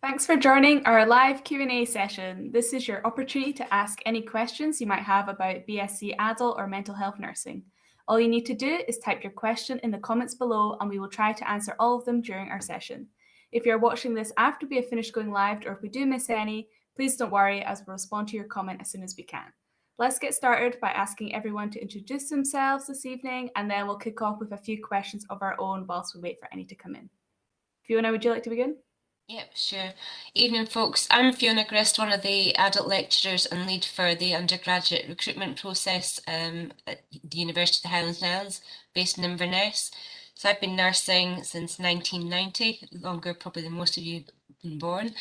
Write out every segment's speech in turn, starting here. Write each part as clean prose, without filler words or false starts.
Thanks for joining our live Q&A session. This is your opportunity to ask any questions you might have about BSc Adult or Mental Health Nursing. All you need to do is type your question in the comments below and we will try to answer all of them during our session. If you're watching this after we have finished going live or if we do miss any, please don't worry as we'll respond to your comment as soon as we can. Let's get started by asking everyone to introduce themselves this evening and then we'll kick off with a few questions of our own whilst we wait for any to come in. Fiona, would you like to begin? Yep, sure. Evening, folks. I'm Fiona Crest, one of the adult lecturers and lead for the undergraduate recruitment process at the University of the Highlands and Islands, based in Inverness. So I've been nursing since 1990, longer probably than most of you have been born.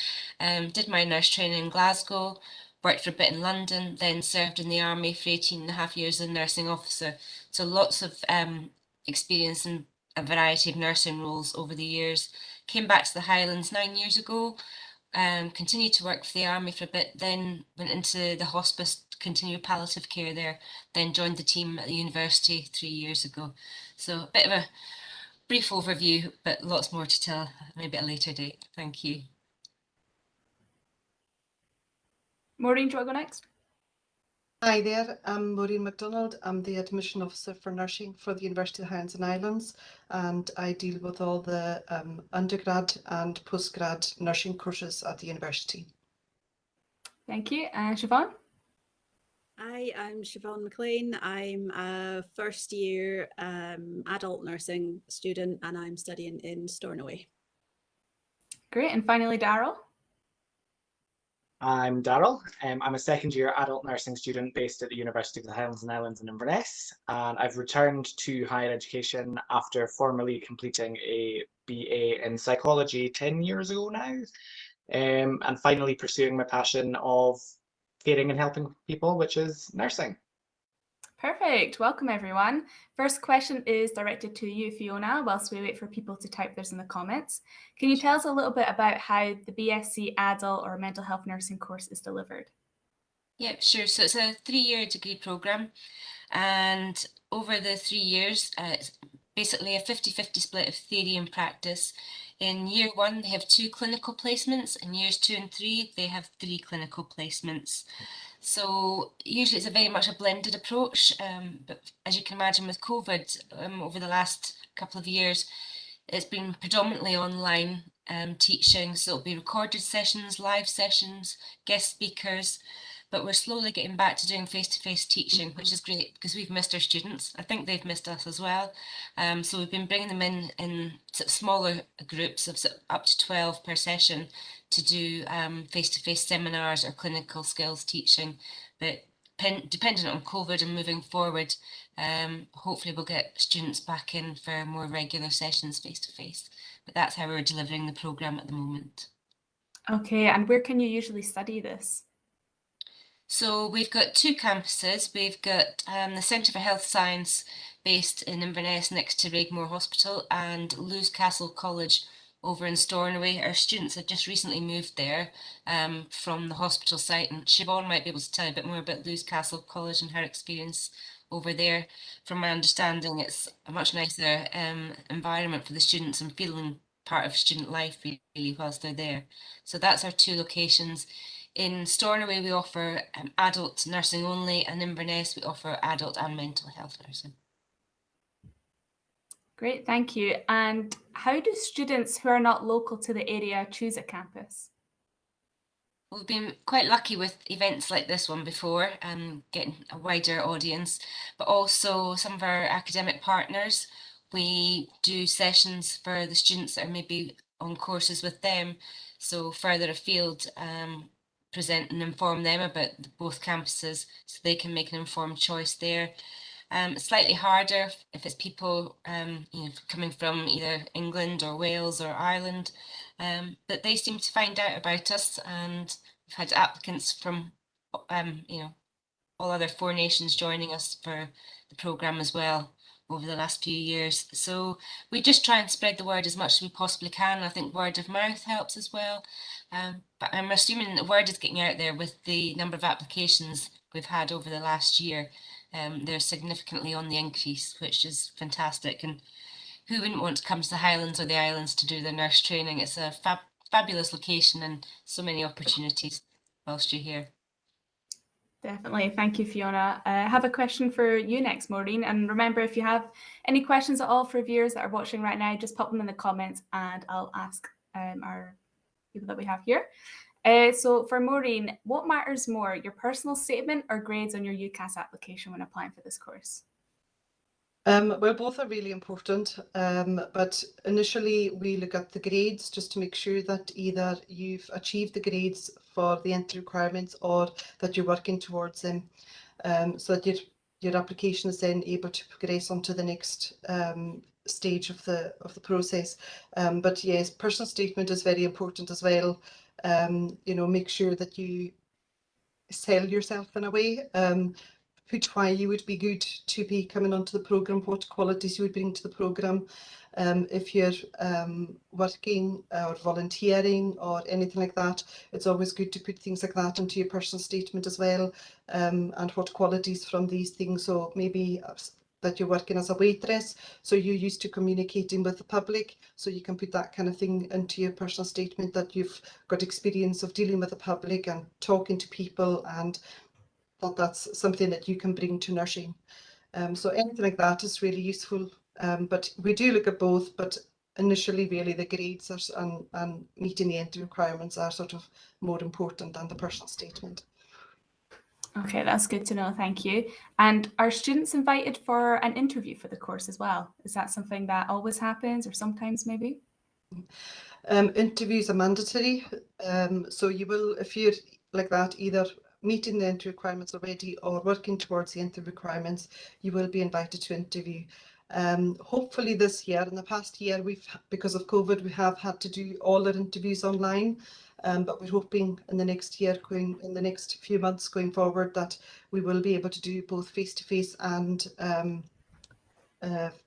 Did my nurse training in Glasgow, worked for a bit in London, then served in the army for 18.5 years as a nursing officer. So lots of experience in a variety of nursing roles over the years. Came back to the Highlands 9 years ago, continued to work for the army for a bit, then went into the hospice, continued palliative care there, then joined the team at the university 3 years ago. So a bit of a brief overview, but lots more to tell maybe at a later date. Thank you. Maureen, do you want to go next? Hi there, I'm Maureen McDonald. I'm the Admission Officer for Nursing for the University of the Highlands and Islands, and I deal with all the undergrad and postgrad nursing courses at the university. Thank you. And Siobhan? Hi, I'm Siobhan McLean. I'm a first year adult nursing student and I'm studying in Stornoway. Great. And finally, Daryl? I'm Daryl. I'm a second year adult nursing student based at the University of the Highlands and Islands in Inverness, and I've returned to higher education after formally completing a BA in psychology 10 years ago now, and finally pursuing my passion of caring and helping people, which is nursing. Perfect. Welcome, everyone. First question is directed to you, Fiona, whilst we wait for people to type theirs in the comments. Can you tell us a little bit about how the BSc Adult or Mental Health Nursing course is delivered? Yeah, sure. So it's a 3-year degree programme, and over the 3 years, it's basically a 50-50 split of theory and practice. In year 1, they have 2 clinical placements. In years 2 and 3, they have 3 clinical placements. So usually it's a very much a blended approach, but as you can imagine with COVID over the last couple of years, it's been predominantly online teaching. So it'll be recorded sessions, live sessions, guest speakers, but we're slowly getting back to doing face-to-face teaching, which is great because we've missed our students. I think they've missed us as well. So we've been bringing them in sort of smaller groups of sort of up to 12 per session to do face-to-face seminars or clinical skills teaching. But dependent on COVID and moving forward, hopefully we'll get students back in for more regular sessions face-to-face. But that's how we're delivering the programme at the moment. Okay, and where can you usually study this? So we've got 2 campuses. We've got the Centre for Health Science based in Inverness next to Raigmore Hospital and Lewes Castle College over in Stornoway. Our students have just recently moved there from the hospital site, and Siobhan might be able to tell you a bit more about Lewes Castle College and her experience over there. From my understanding, it's a much nicer environment for the students and feeling part of student life really whilst they're there. So that's our 2 locations. In Stornoway, we offer adult nursing only, and in Inverness, we offer adult and mental health nursing. Great, thank you. And how do students who are not local to the area choose a campus? We've been quite lucky with events like this one before, getting a wider audience, but also some of our academic partners. We do sessions for the students that are maybe on courses with them, so further afield, present and inform them about both campuses so they can make an informed choice there. It's slightly harder if it's people coming from either England or Wales or Ireland, but they seem to find out about us, and we've had applicants from all other 4 nations joining us for the programme as well over the last few years. So we just try and spread the word as much as we possibly can. I think word of mouth helps as well. But I'm assuming the word is getting out there with the number of applications we've had over the last year. They're significantly on the increase, which is fantastic. And who wouldn't want to come to the Highlands or the Islands to do their nurse training? It's a fabulous location and so many opportunities whilst you're here. Definitely. Thank you, Fiona. I have a question for you next, Maureen. And remember, if you have any questions at all for viewers that are watching right now, just pop them in the comments and I'll ask our people that we have here. So for Maureen, what matters more, your personal statement or grades on your UCAS application when applying for this course? Well, both are really important, but initially we look at the grades just to make sure that either you've achieved the grades for the entry requirements or that you're working towards them, so that your application is then able to progress on to the next stage of the process. But yes, personal statement is very important as well. You know, make sure that you sell yourself in a way. Put why you would be good to be coming onto the programme, what qualities you would bring to the programme. If you're working or volunteering or anything like that, it's always good to put things like that into your personal statement as well, and what qualities from these things. So maybe that you're working as a waitress, so you're used to communicating with the public, so you can put that kind of thing into your personal statement, that you've got experience of dealing with the public and talking to people, and that's something that you can bring to nursing. So anything like that is really useful, but we do look at both, but initially really the grades and meeting the entry requirements are sort of more important than the personal statement. Okay, that's good to know. Thank you. And are students invited for an interview for the course as well? Is that something that always happens or sometimes maybe? Interviews are mandatory, so you will, if you're like that, either meeting the entry requirements already or working towards the entry requirements, you will be invited to interview. Hopefully this year, in the past year, because of COVID, we have had to do all our interviews online, but we're hoping in the next year, in the next few months going forward, that we will be able to do both face-to-face and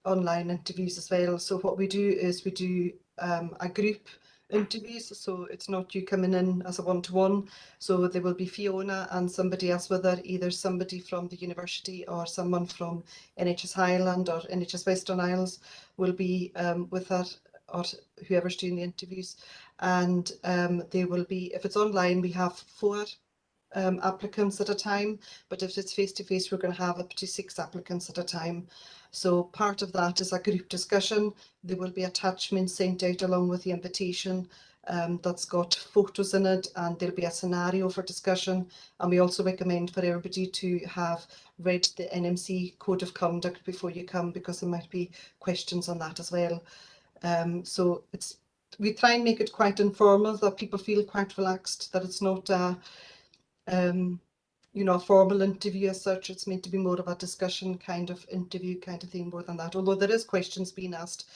online interviews as well. So what we do is we do a group interviews, so it's not you coming in as a one-to-one. So there will be Fiona and somebody else with her, either somebody from the university or someone from NHS Highland or NHS Western Isles will be with her, or whoever's doing the interviews. And they will be, if it's online, we have 4 applicants at a time, but if it's face-to-face, we're going to have up to 6 applicants at a time. So part of that is a group discussion. There will be attachments sent out along with the invitation that's got photos in it, and there'll be a scenario for discussion. And we also recommend for everybody to have read the NMC Code of Conduct before you come, because there might be questions on that as well. So we try and make it quite informal, that people feel quite relaxed, that it's not you know, a formal interview as such. It's meant to be more of a discussion kind of interview kind of thing more than that. Although there is questions being asked,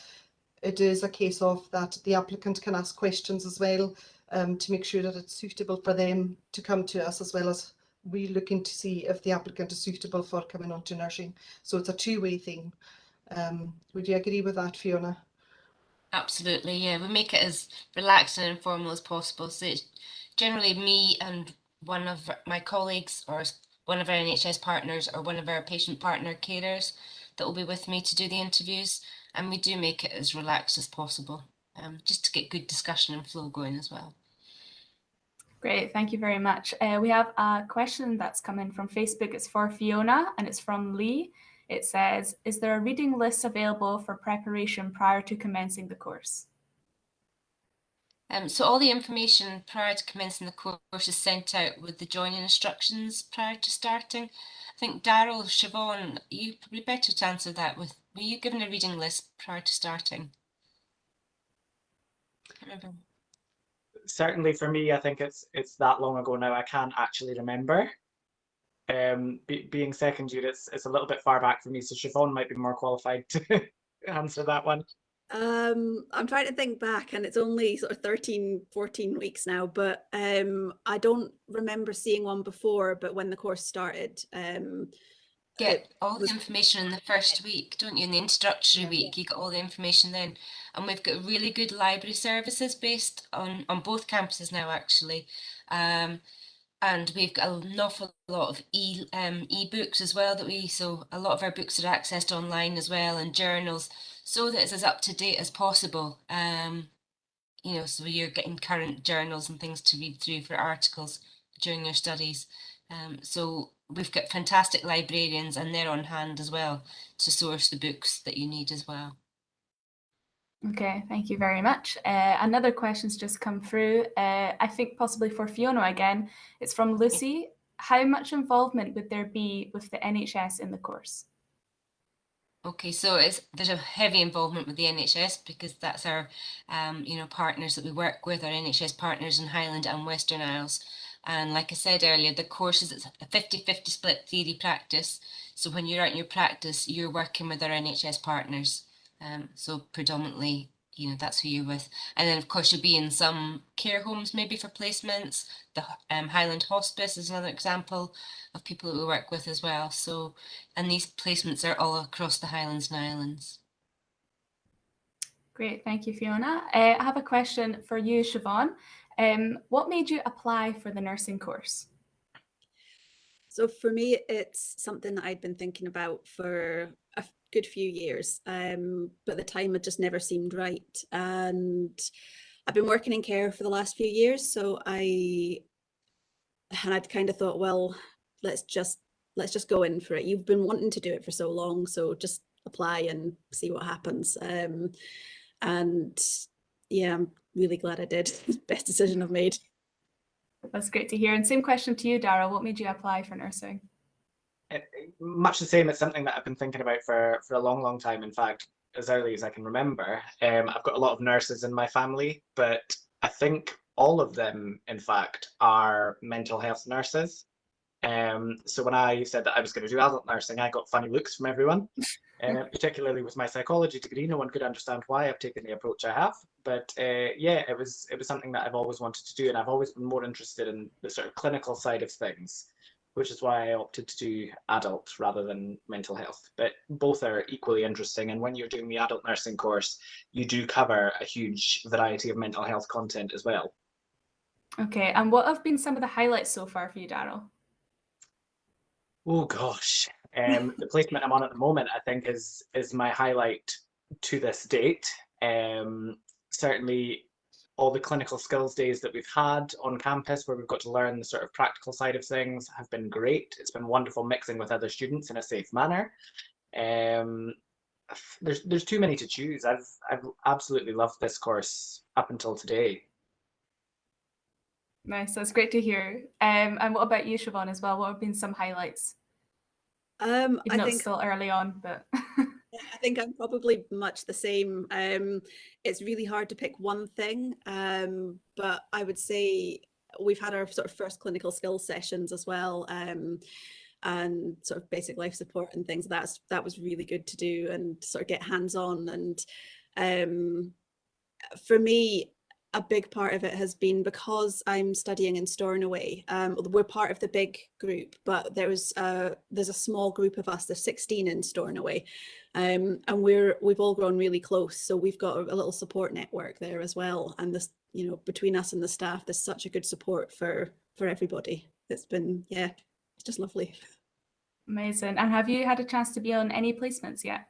it is a case of that the applicant can ask questions as well, to make sure that it's suitable for them to come to us, as well as we looking to see if the applicant is suitable for coming on to nursing. So it's a two-way thing. Would you agree with that, Fiona? Absolutely, yeah. We make it as relaxed and informal as possible. So it's generally me and one of my colleagues or one of our NHS partners or one of our patient partner carers that will be with me to do the interviews. And we do make it as relaxed as possible, just to get good discussion and flow going as well. Great, thank you very much. We have a question that's come in from Facebook. It's for Fiona and it's from Lee. It says, is there a reading list available for preparation prior to commencing the course? So all the information prior to commencing the course is sent out with the joining instructions prior to starting. I think Daryl, Siobhan, you probably better to answer that. Were you given a reading list prior to starting? I can't remember. Certainly for me, I think it's that long ago now, I can't actually remember. Being second year, it's a little bit far back for me, so Siobhan might be more qualified to answer that one. I'm trying to think back, and it's only sort of 13, 14 weeks now, but I don't remember seeing one before, but when the course started, get all the information in the first week, don't you? In the introductory week, you get all the information then. And we've got really good library services based on both campuses now, actually. And we've got an awful lot of e-books as well so a lot of our books are accessed online as well, and journals, so that it's as up to date as possible. you know, so you're getting current journals and things to read through for articles during your studies. So we've got fantastic librarians, and they're on hand as well to source the books that you need as well. Okay, thank you very much. Another question's just come through. I think possibly for Fiona again. It's from Lucy. How much involvement would there be with the NHS in the course? Okay, so there's a heavy involvement with the NHS because that's our, you know, partners that we work with, our NHS partners in Highland and Western Isles. And like I said earlier, the course is a 50-50 split theory practice. So when you're out in your practice, you're working with our NHS partners. So predominantly, you know, that's who you're with. And then of course you'll be in some care homes maybe for placements. The Highland Hospice is another example of people that we work with as well. So, and these placements are all across the Highlands and Islands. Great, thank you, Fiona. I have a question for you, Siobhan. What made you apply for the nursing course? So for me, it's something that I'd been thinking about for a good few years, but the time had just never seemed right. And I've been working in care for the last few years, so I'd kind of thought, well, let's just go in for it. You've been wanting to do it for so long, so just apply and see what happens. And yeah, I'm really glad I did. Best decision I've made. That's great to hear. And same question to you, Darrell. What made you apply for nursing? Much the same. It's something that I've been thinking about for a long, long time. In fact, as early as I can remember. I've got a lot of nurses in my family, but I think all of them, in fact, are mental health nurses. So when I said that I was going to do adult nursing, I got funny looks from everyone, particularly with my psychology degree. No one could understand why I've taken the approach I have. But yeah, it was something that I've always wanted to do, and I've always been more interested in the sort of clinical side of things, which is why I opted to do adult rather than mental health. But both are equally interesting, and when you're doing the adult nursing course, you do cover a huge variety of mental health content as well. Okay, and what have been some of the highlights so far for you, Darrell? Oh gosh, the placement I'm on at the moment, I think, is my highlight to this date. Certainly, all the clinical skills days that we've had on campus, where we've got to learn the sort of practical side of things, have been great. It's been wonderful mixing with other students in a safe manner. There's too many to choose. I've absolutely loved this course up until today. Nice, that's great to hear. And what about you, Siobhan, as well? What have been some highlights? Even though it's still early on, but I think I'm probably much the same. It's really hard to pick one thing, but I would say we've had our sort of first clinical skills sessions as well, and sort of basic life support and things. That was really good to do and sort of get hands-on. And for me, a big part of it has been because I'm studying in Stornoway. We're part of the big group, but there's a small group of us. There's 16 in Stornoway, and we've all grown really close. So we've got a little support network there as well. And this, you know, between us and the staff, there's such a good support for everybody. It's been, yeah, it's just lovely. amazing. And have you had a chance to be on any placements yet?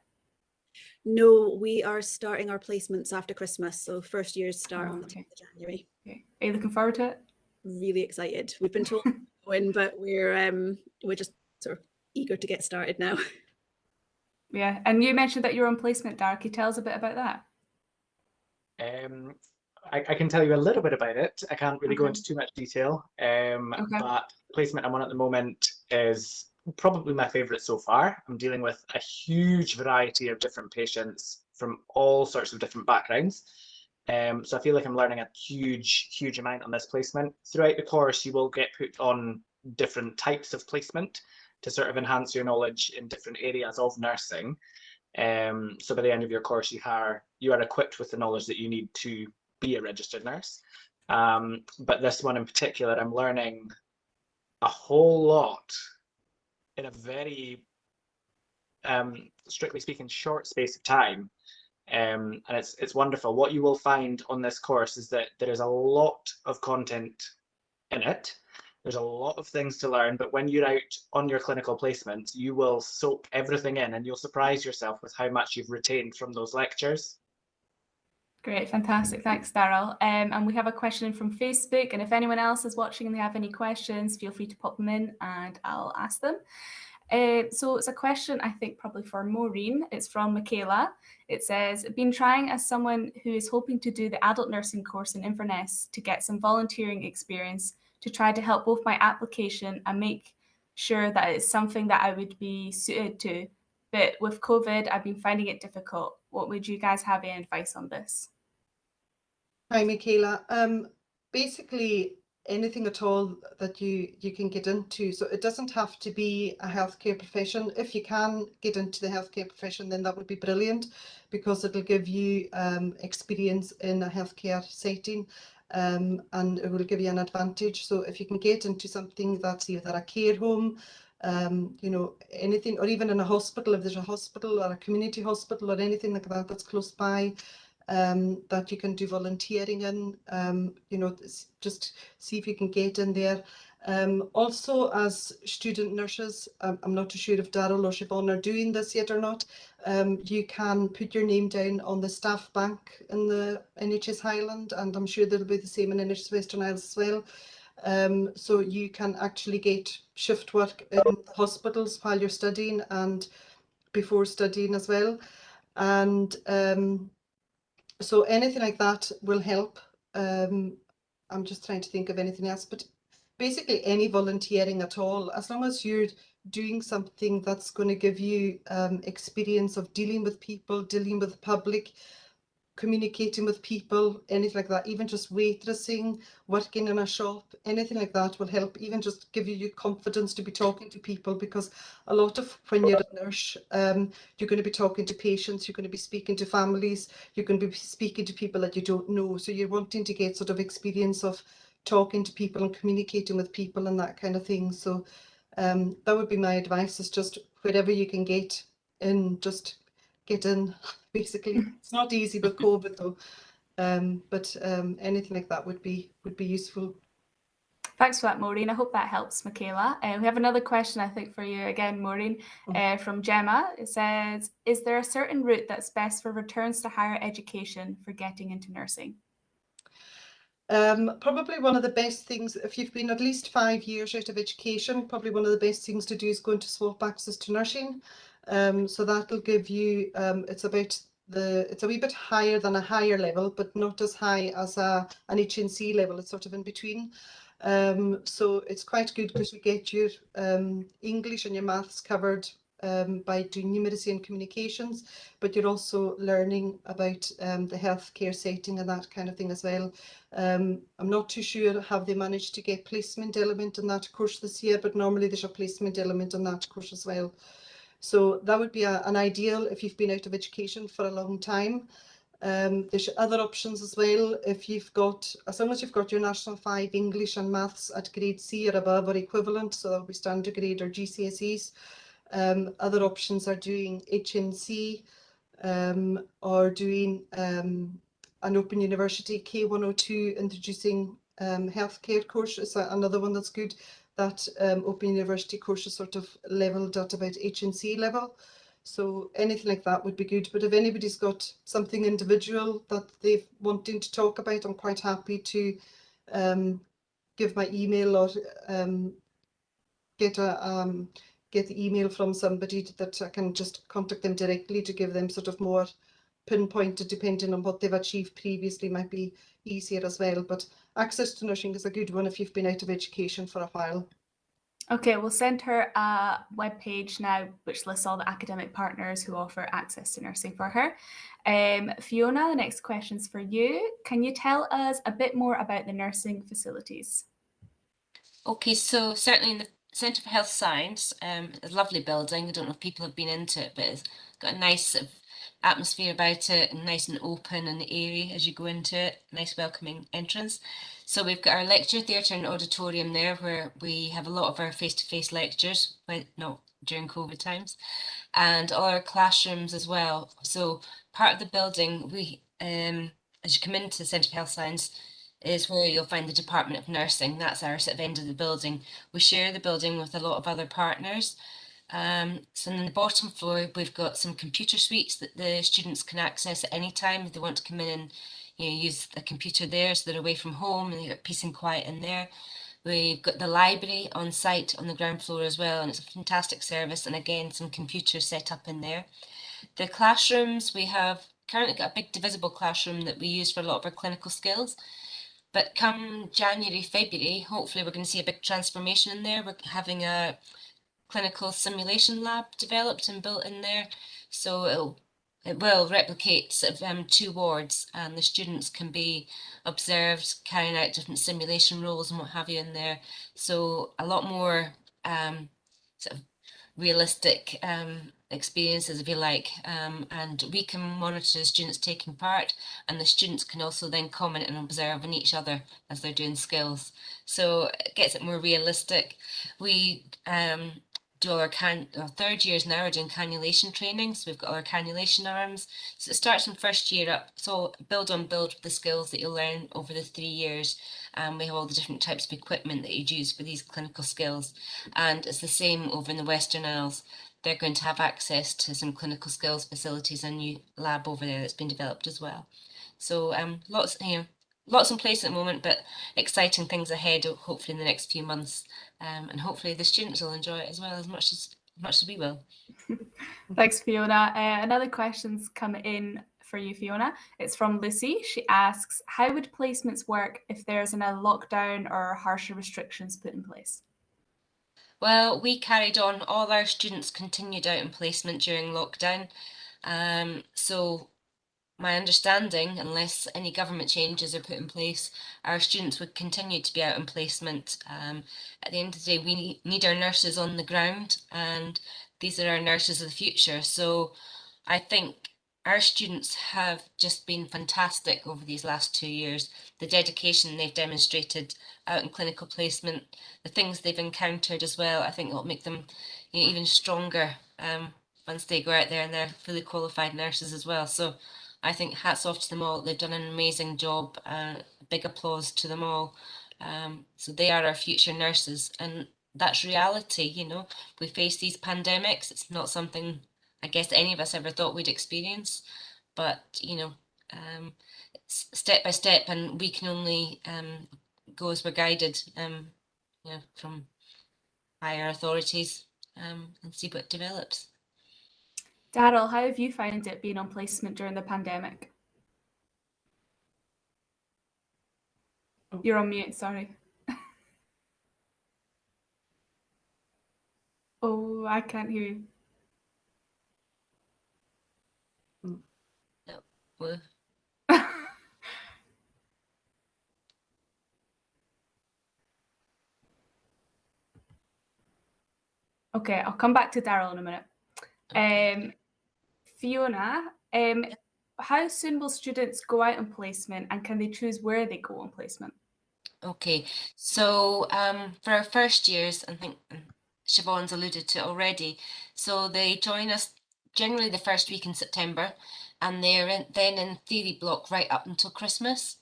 No, we are starting our placements after Christmas. So first years start on the 10th of January. Okay. Are you looking forward to it? Really excited. We've been told to go in, but we're just sort of eager to get started now. Yeah. And you mentioned that you're on placement, Darrell. Can you tell us a bit about that? I can tell you a little bit about it. I can't really go Okay. into too much detail, but placement I'm on at the moment is probably my favourite so far. I'm dealing with a huge variety of different patients from all sorts of different backgrounds. So I feel like I'm learning a huge amount on this placement. Throughout the course, you will get put on different types of placement to sort of enhance your knowledge in different areas of nursing. So by the end of your course, you are equipped with the knowledge that you need to be a registered nurse. But this one in particular, I'm learning a whole lot in a very, strictly speaking, short space of time. And it's wonderful. What you will find on this course is that there is a lot of content in it. There's a lot of things to learn, but when you're out on your clinical placement, you will soak everything in and you'll surprise yourself with how much you've retained from those lectures. Great, fantastic. Thanks, Daryl. And we have a question from Facebook. And if anyone else is watching and they have any questions, feel free to pop them in and I'll ask them. So it's a question, I think, probably for Maureen. It's from Michaela. It says, been trying as someone who is hoping to do the adult nursing course in Inverness to get some volunteering experience to try to help both my application and make sure that it's something that I would be suited to. But with COVID, I've been finding it difficult. What would you guys have any advice on this? Hi, Michaela. Basically, anything at all that you can get into. So it doesn't have to be a healthcare profession. If you can get into the healthcare profession, then that would be brilliant because it'll give you experience in a healthcare setting and it will give you an advantage. So if you can get into something that's either a care home, you know, anything, or even in a hospital, if there's a hospital or a community hospital or anything like that that's close by, that you can do volunteering in, you know, just see if you can get in there. Also, as student nurses, I'm not too sure if Daryl or Siobhan are doing this yet or not, you can put your name down on the staff bank in the NHS Highland, and I'm sure there'll be the same in NHS Western Isles as well. So you can actually get shift work in hospitals while you're studying and before studying as well. And so anything like that will help. I'm just trying to think of anything else, but basically any volunteering at all, as long as you're doing something that's going to give you experience of dealing with people, dealing with the public, communicating with people, anything like that, even just waitressing, working in a shop, anything like that will help, even just give you confidence to be talking to people, because a lot of when you're a nurse, you're going to be talking to patients, you're going to be speaking to families, you're going to be speaking to people that you don't know, so you're wanting to get sort of experience of talking to people and communicating with people and that kind of thing. So that would be my advice, is just wherever you can get in, just get in. Basically, it's not easy with COVID though, but anything like that would be useful. Thanks for that, Maureen. I hope that helps, Michaela. We have another question, I think, for you again, Maureen, from Gemma. It says, is there a certain route that's best for returns to higher education for getting into nursing? Probably one of the best things, if you've been at least 5 years out of education, probably one of the best things to do is go into swap access to nursing. So that'll give you, it's a wee bit higher than a higher level, but not as high as an HNC level. It's sort of in between. So it's quite good because you get your English and your maths covered by doing numeracy and communications, but you're also learning about the healthcare setting and that kind of thing as well. I'm not too sure have they managed to get placement element in that course this year, but normally there's a placement element in that course as well. So that would be an ideal if you've been out of education for a long time. There's other options as well. If you've got, as long as you've got your National 5 English and Maths at grade C or above or equivalent, so that'll be standard grade or GCSEs. Other options are doing HNC or doing an Open University K102 introducing healthcare course is another one that's good. That Open University course is sort of leveled at about HNC level. So anything like that would be good. But if anybody's got something individual that they're wanting to talk about, I'm quite happy to give my email or get the email from somebody that I can just contact them directly to give them sort of more pinpointed, depending on what they've achieved previously, might be easier as well. But access to nursing is a good one if you've been out of education for a while. Okay, we'll send her a webpage now which lists all the academic partners who offer access to nursing for her. Fiona, the next question's for you. Can you tell us a bit more about the nursing facilities? Okay, so certainly in the Centre for Health Science, a lovely building. I don't know if people have been into it, but it's got a nice sort of atmosphere about it, and nice and open and airy as you go into it, nice welcoming entrance. So we've got our lecture theatre and auditorium there where we have a lot of our face-to-face lectures, but not during COVID times, and all our classrooms as well. So part of the building, we as you come into the Centre for Health Science, is where you'll find the Department of Nursing. That's our sort of end of the building. We share the building with a lot of other partners, So on the bottom floor, we've got some computer suites that the students can access at any time if they want to come in and use a computer there, so they're away from home and they get peace and quiet in there. We've got the library on site on the ground floor as well, and it's a fantastic service, and again some computers set up in there. The classrooms, we have currently got a big divisible classroom that we use for a lot of our clinical skills. But come January, February, hopefully we're going to see a big transformation in there. We're having a clinical simulation lab developed and built in there. So it will replicate sort of 2 wards, and the students can be observed carrying out different simulation roles and what have you in there. So a lot more sort of realistic experiences, if you like, and we can monitor the students taking part, and the students can also then comment and observe on each other as they're doing skills. So it gets it more realistic. We do our 3rd years now are doing cannulation training, so we've got our cannulation arms. So it starts from 1st year up, so build with the skills that you'll learn over the 3 years. We have all the different types of equipment that you'd use for these clinical skills, and it's the same over in the Western Isles. They're going to have access to some clinical skills facilities, a new lab over there that's been developed as well. So lots in place at the moment, but exciting things ahead, hopefully in the next few months, and hopefully the students will enjoy it as well as much as we will. Thanks, Fiona. Another question's come in for you, Fiona. It's from Lucy. She asks, how would placements work if there's a lockdown or harsher restrictions put in place? Well, we carried on. All our students continued out in placement during lockdown. So my understanding, unless any government changes are put in place, our students would continue to be out in placement. At the end of the day, we need our nurses on the ground, and these are our nurses of the future. So I think our students have just been fantastic over these last 2 years. The dedication they've demonstrated out in clinical placement, the things they've encountered as well, I think it'll make them even stronger once they go out there and they're fully qualified nurses as well. So I think hats off to them all. They've done an amazing job. Big applause to them all. So they are our future nurses, and that's reality. We face these pandemics. It's not something I guess any of us ever thought we'd experience, but step by step, and we can only go as we're guided from higher authorities, and see what develops. Daryl, how have you found it being on placement during the pandemic? You're on mute, sorry. Oh, I can't hear you. No. Well, Okay, I'll come back to Daryl in a minute. okay. Fiona, how soon will students go out on placement, and can they choose where they go on placement? Okay, so for our 1st years, I think Siobhan's alluded to it already, so they join us generally the 1st week in September, and they're then in theory block right up until Christmas,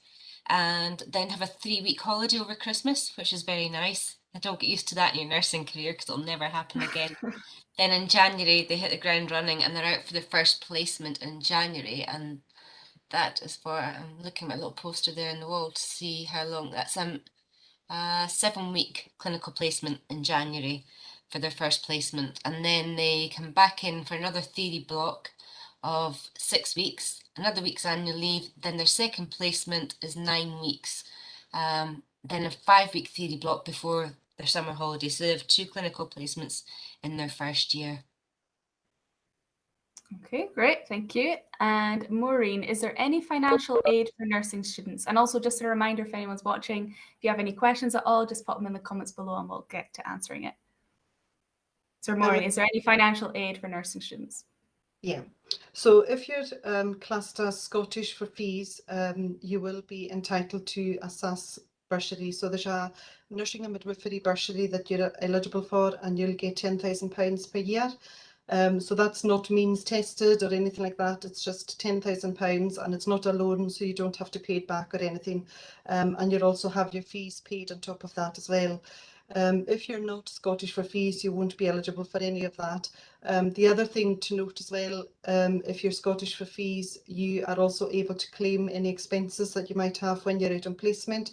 and then have a 3-week holiday over Christmas, which is very nice. I don't get used to that in your nursing career because it'll never happen again. Then in January, they hit the ground running, and they're out for the first placement in January, and that is for, I'm looking at my little poster there in the wall to see how long, that's a 7-week clinical placement in January for their first placement, and then they come back in for another theory block of 6 weeks, another week's annual leave, then their second placement is 9 weeks, then a 5-week theory block before their summer holiday. So they have 2 clinical placements in their 1st year. Okay, great, thank you. And Maureen, is there any financial aid for nursing students? And also just a reminder, if anyone's watching, if you have any questions at all, just pop them in the comments below and we'll get to answering it. So Maureen, is there any financial aid for nursing students? Yeah, so if you're classed as Scottish for fees, you will be entitled to a SAS bursary. So there's a nursing and midwifery bursary that you're eligible for, and you'll get £10,000 per year. So that's not means tested or anything like that. It's just £10,000, and it's not a loan, so you don't have to pay it back or anything. And you'll also have your fees paid on top of that as well. If you're not Scottish for fees, you won't be eligible for any of that. The other thing to note as well, if you're Scottish for fees, you are also able to claim any expenses that you might have when you're out on placement.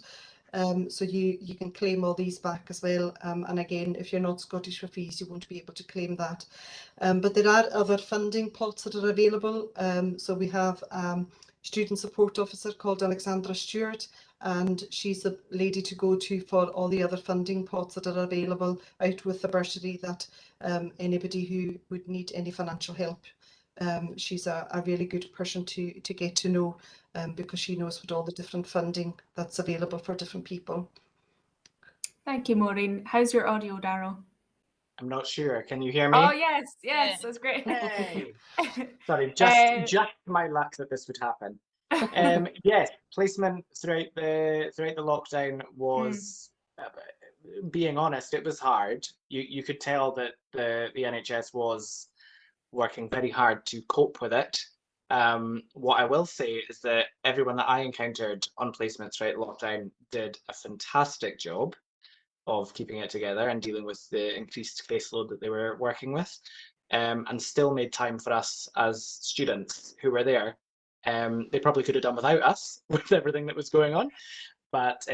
So you can claim all these back as well. And again, if you're not Scottish for fees, you won't be able to claim that. But there are other funding pots that are available. So we have student support officer called Alexandra Stewart, and she's the lady to go to for all the other funding pots that are available out with the bursary, that anybody who would need any financial help. She's a really good person to get to know, because she knows what all the different funding that's available for different people. Thank you, Maureen. How's your audio, Daryl? I'm not sure. Can you hear me? Oh, yes, Yeah. that's great. Hey. Sorry, just my luck that this would happen. Yes, placement throughout the lockdown was, being honest, it was hard. You could tell that the NHS was working very hard to cope with it. What I will say is that everyone that I encountered on placement throughout lockdown did a fantastic job of keeping it together and dealing with the increased caseload that they were working with, and still made time for us as students who were there. They probably could have done without us with everything that was going on, but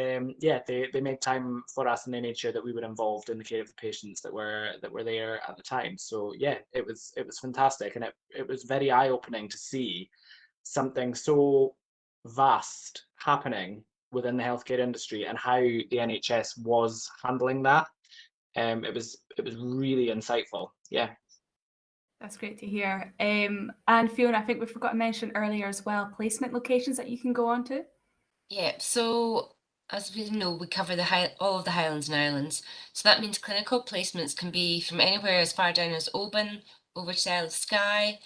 yeah, they made time for us, and they made sure that we were involved in the care of the patients that were there at the time. So yeah, it was fantastic, and it was very eye-opening to see something so vast happening within the healthcare industry and how the NHS was handling that. It was really insightful. Yeah. That's great to hear. And Fiona, I think we forgot to mention earlier as well, placement locations that you can go on to. Yeah, so as we know, we cover all of the Highlands and Islands. So that means clinical placements can be from anywhere as far down as Oban, over to Isle of Skye,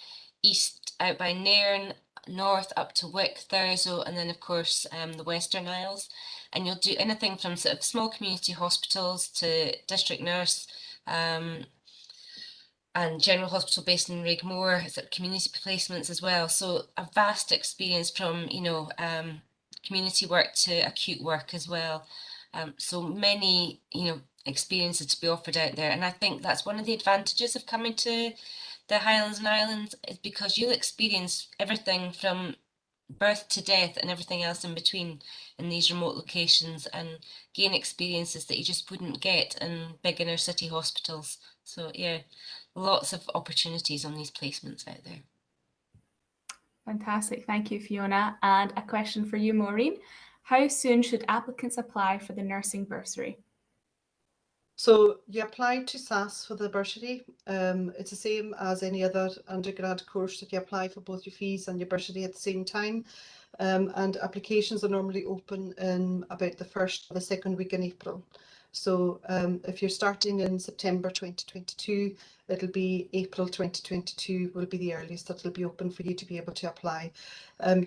east out by Nairn, north up to Wick, Thurso, and then of course the Western Isles. And you'll do anything from sort of small community hospitals to district nurse, and general hospital based in Rigmore, community placements as well. So a vast experience from, community work to acute work as well. So many, experiences to be offered out there. And I think that's one of the advantages of coming to the Highlands and Islands, is because you'll experience everything from birth to death and everything else in between in these remote locations, and gain experiences that you just wouldn't get in big inner city hospitals. So yeah, lots of opportunities on these placements out there. Fantastic. Thank you, Fiona. And a question for you, Maureen. How soon should applicants apply for the nursing bursary? So you apply to SAS for the bursary. It's the same as any other undergrad course, that you apply for both your fees and your bursary at the same time. And applications are normally open in about the first or the second week in April. So if you're starting in September 2022, it'll be April 2022 will be the earliest that it'll be open for you to be able to apply.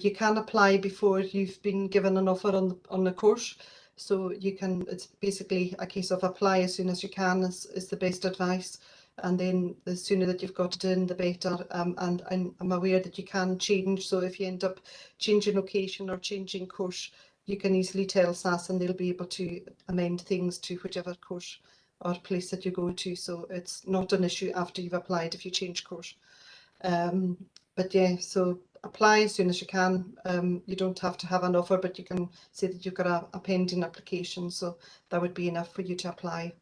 You can apply before you've been given an offer on the course. So you can, it's basically a case of apply as soon as you can is the best advice. And then the sooner that you've got it in, the better. And I'm aware that you can change. So if you end up changing location or changing course, you can easily tell SAS and they'll be able to amend things to whichever course or place that you go to. So it's not an issue after you've applied if you change course. But yeah, so apply as soon as you can. You don't have to have an offer, but you can say that you've got a pending application. So that would be enough for you to apply.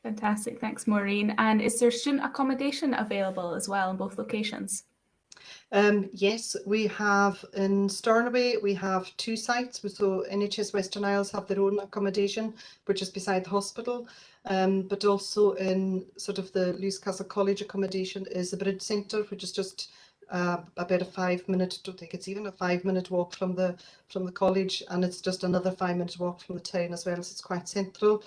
Fantastic. Thanks, Maureen. And is there student accommodation available as well in both locations? Yes, we have in Stornoway, we have 2 sites. So NHS Western Isles have their own accommodation, which is beside the hospital. But also in sort of the Lewis College accommodation is the Bridge Centre, which is just about a 5-minute, I don't think it's even a 5-minute walk from the college, and it's just another 5-minute walk from the town as well, so it's quite central.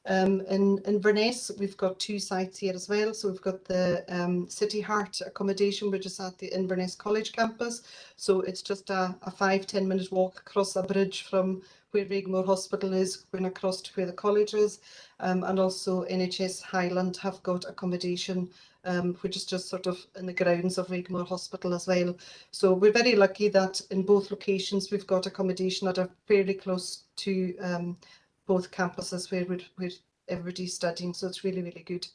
In Inverness, we've got 2 sites here as well. So we've got the City Heart accommodation, which is at the Inverness College campus. So it's just a 5-10 minute walk across a bridge from where Rigmore Hospital is, going across to where the college is. And also NHS Highland have got accommodation, which is just sort of in the grounds of Rigmore Hospital as well. So we're very lucky that in both locations we've got accommodation that are fairly close to both campuses where everybody's studying, so it's really, really good.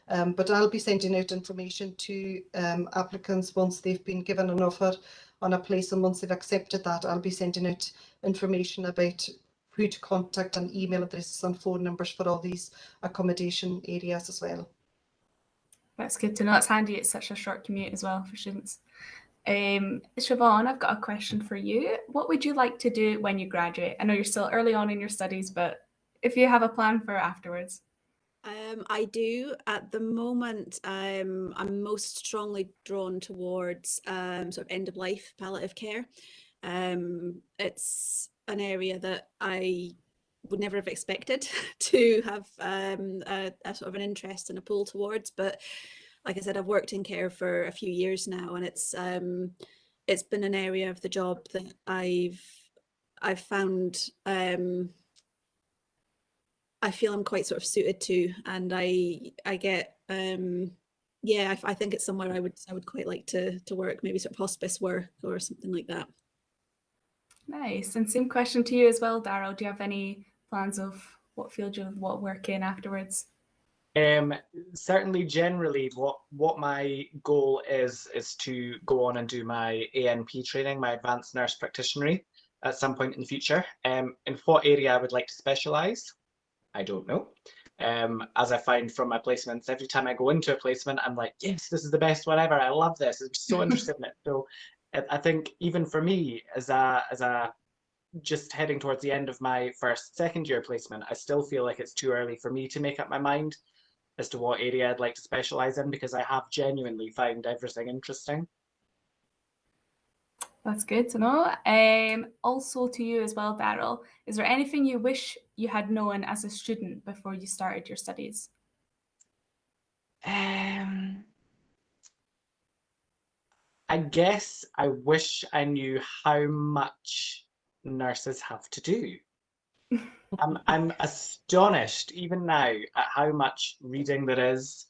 But I'll be sending out information to applicants once they've been given an offer on a place, and once they've accepted that, I'll be sending out information about who to contact and email addresses and phone numbers for all these accommodation areas as well. That's good to know. It's handy. It's such a short commute as well for students. Siobhan, I've got a question for you. What would you like to do when you graduate? I know you're still early on in your studies, but if you have a plan for afterwards. I do. At the moment, I'm most strongly drawn towards sort of end of life palliative care. It's an area that I would never have expected to have a sort of an interest and a pull towards, but like I said, I've worked in care for a few years now, and it's been an area of the job that I've found I feel I'm quite sort of suited to, and I get yeah, I think it's somewhere I would quite like to work, maybe sort of hospice work or something like that. Nice. And same question to you as well, Daryl. Do you have any plans of what field you want to work in afterwards? Certainly, generally, what my goal is to go on and do my ANP training, my advanced nurse practitioner, at some point in the future. In what area I would like to specialise, I don't know. As I find from my placements, every time I go into a placement, I'm like, yes, this is the best one ever. I love this. I'm so interested in it. So I think even for me, as a just heading towards the end of my second year placement, I still feel like it's too early for me to make up my mind as to what area I'd like to specialise in, because I have genuinely found everything interesting. That's good to know. Also to you as well, Daryl, is there anything you wish you had known as a student before you started your studies? I guess I wish I knew how much nurses have to do. I'm astonished even now at how much reading there is,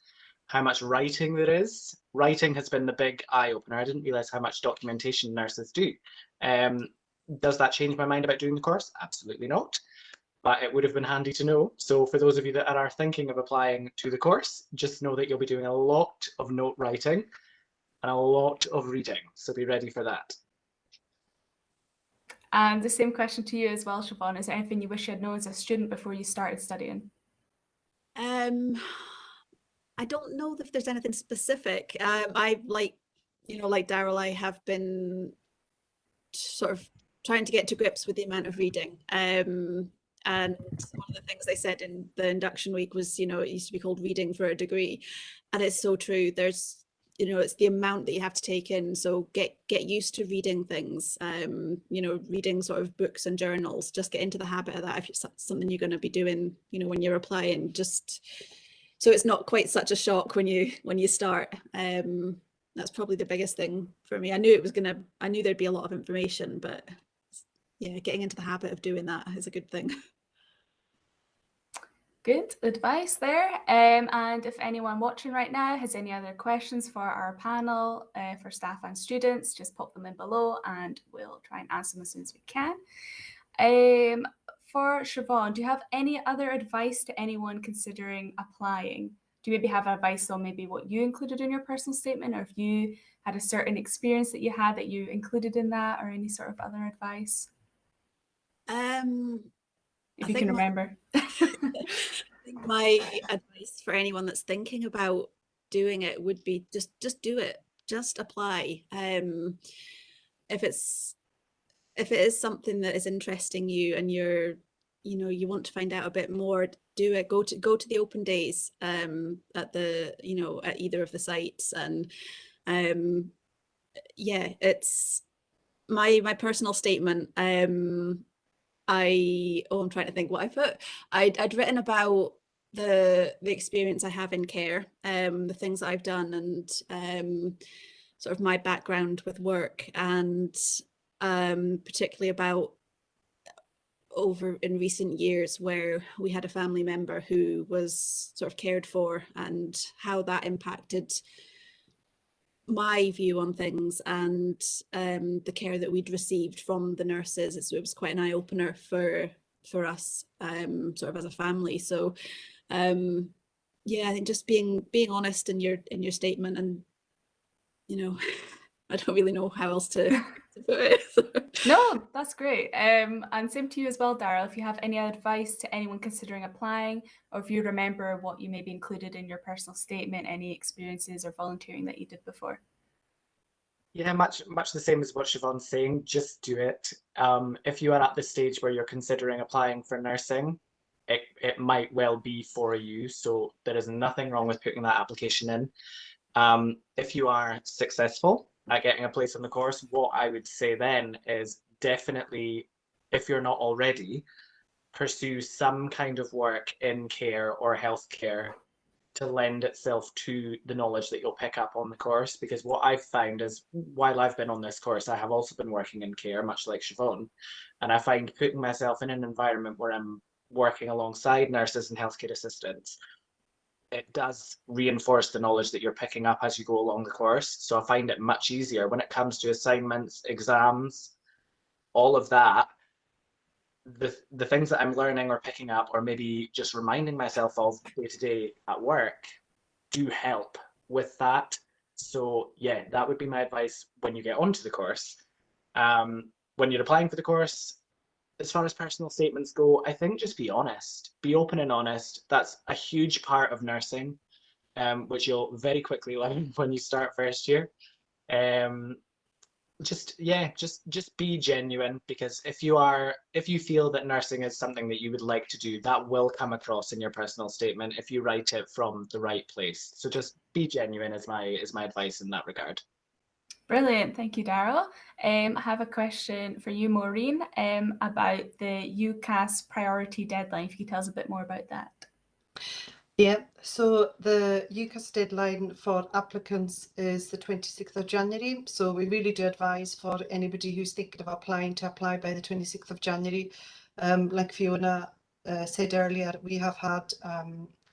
how much writing there is. Writing has been the big eye-opener. I didn't realise how much documentation nurses do. Does that change my mind about doing the course? Absolutely not. But it would have been handy to know. So for those of you that are thinking of applying to the course, just know that you'll be doing a lot of note writing and a lot of reading. So be ready for that. And the same question to you as well, Siobhan. Is there anything you wish you had known as a student before you started studying? I don't know if there's anything specific. I like Daryl, I have been sort of trying to get to grips with the amount of reading. And one of the things they said in the induction week was, it used to be called reading for a degree. And it's so true. There's, it's the amount that you have to take in. So get used to reading things, reading sort of books and journals. Just get into the habit of that if it's something you're going to be doing, when you're applying, just so it's not quite such a shock when you start. That's probably the biggest thing for me. I knew there'd be a lot of information, but yeah, getting into the habit of doing that is a good thing. Good advice there. And if anyone watching right now has any other questions for our panel, for staff and students, just pop them in below and we'll try and answer them as soon as we can. For Siobhan, do you have any other advice to anyone considering applying? Do you maybe have advice on maybe what you included in your personal statement, or if you had a certain experience that you had that you included in that, or any sort of other advice? If you can remember. I think my advice for anyone that's thinking about doing it would be just do it. Just apply. If it is something that is interesting you and you want to find out a bit more, do it. Go to the open days at at either of the sites, and yeah, it's my personal statement. I'm trying to think what I put. I'd written about the experience I have in care, the things that I've done, and sort of my background with work, and particularly about over in recent years where we had a family member who was sort of cared for, and how that impacted my view on things, and the care that we'd received from the nurses. It was quite an eye-opener for us, sort of as a family. So Yeah, I think just being honest in your statement, and I don't really know how else to put it. No, that's great. And same to you as well, Daryl. If you have any advice to anyone considering applying, or if you remember what you maybe included in your personal statement, any experiences or volunteering that you did before. Yeah, much the same as what Siobhan's saying. Just do it. If you are at the stage where you're considering applying for nursing, it might well be for you. So there is nothing wrong with putting that application in. If you are successful at getting a place on the course, what I would say then is definitely, if you're not already, pursue some kind of work in care or healthcare to lend itself to the knowledge that you'll pick up on the course. Because what I've found is, while I've been on this course, I have also been working in care, much like Siobhan. And I find putting myself in an environment where I'm working alongside nurses and healthcare assistants, it does reinforce the knowledge that you're picking up as you go along the course. So I find it much easier when it comes to assignments, exams, all of that. The things that I'm learning or picking up, or maybe just reminding myself of day to day at work, do help with that. So yeah, that would be my advice when you get onto the course. When you're applying for the course, as far as personal statements go, I think just be honest, be open and honest. That's a huge part of nursing, which you'll very quickly learn when you start first year. Just be genuine, because if you feel that nursing is something that you would like to do, that will come across in your personal statement if you write it from the right place. So just be genuine is my advice in that regard. Brilliant, thank you, Daryl. I have a question for you, Maureen, about the UCAS priority deadline. If you could tell us a bit more about that. Yeah, so the UCAS deadline for applicants is the 26th of January. So we really do advise for anybody who's thinking of applying to apply by the 26th of January. Like Fiona said earlier, we have had,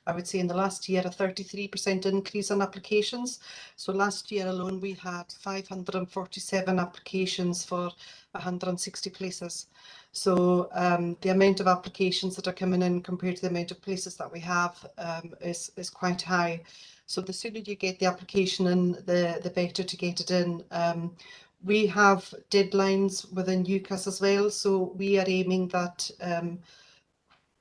I would say in the last year, a 33% increase on applications. So last year alone, we had 547 applications for 160 places. So the amount of applications that are coming in compared to the amount of places that we have is quite high. So the sooner you get the application in, the better to get it in. We have deadlines within UCAS as well. So we are aiming that